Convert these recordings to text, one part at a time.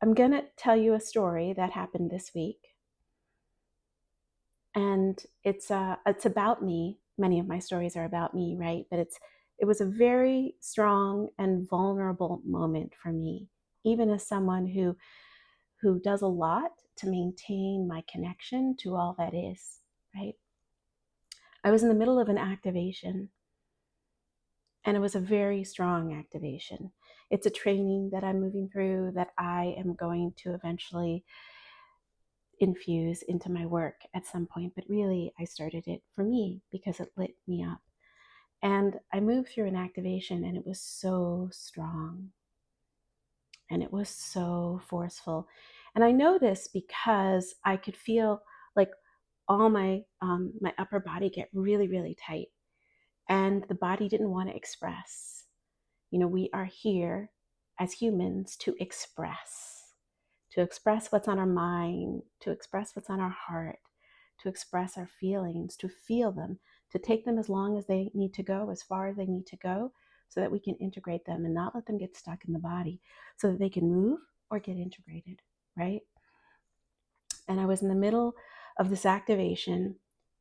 I'm going to tell you a story that happened this week. And it's about me. Many of my stories are about me, right? But it was a very strong and vulnerable moment for me, even as someone who does a lot to maintain my connection to all that is, right? I was in the middle of an activation, and it was a very strong activation. It's a training that I'm moving through that I am going to eventually infuse into my work at some point. But really, I started it for me because it lit me up. And I moved through an activation, and it was so strong and it was so forceful. And I know this because I could feel like all my upper body get really, really tight, and the body didn't want to express. We are here as humans to express what's on our mind, to express what's on our heart, to express our feelings, to feel them, to take them as long as they need to go, as far as they need to go, so that we can integrate them and not let them get stuck in the body, so that they can move or get integrated, right? And I was in the middle of this activation,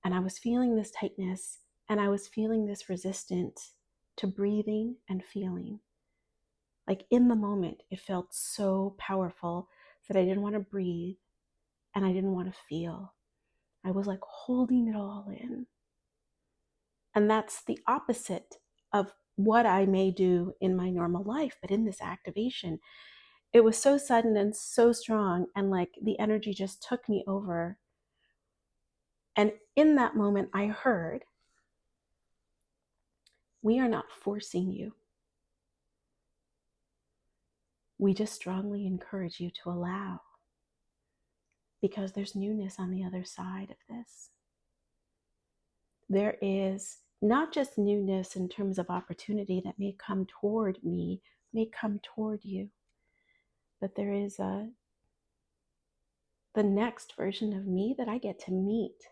and I was feeling this tightness, and I was feeling this resistance to breathing and feeling. Like in the moment, it felt so powerful that I didn't want to breathe and I didn't want to feel. I was like holding it all in. And that's the opposite of what I may do in my normal life. But in this activation, it was so sudden and so strong. And like the energy just took me over. And in that moment, I heard, "We are not forcing you. We just strongly encourage you to allow, because there's newness on the other side of this. There is not just newness in terms of opportunity that may come toward me, may come toward you, but there is the next version of me that I get to meet."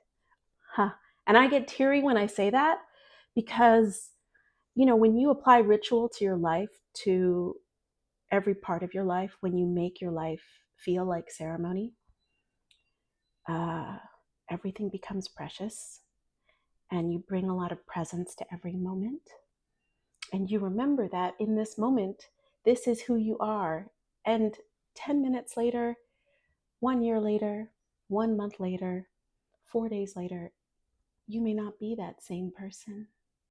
And I get teary when I say that, because when you apply ritual to your life, to every part of your life, when you make your life feel like ceremony, uh, everything becomes precious, and you bring a lot of presence to every moment. And you remember that in this moment, this is who you are. And 10 minutes later, 1 year later, 1 month later, 4 days later, you may not be that same person.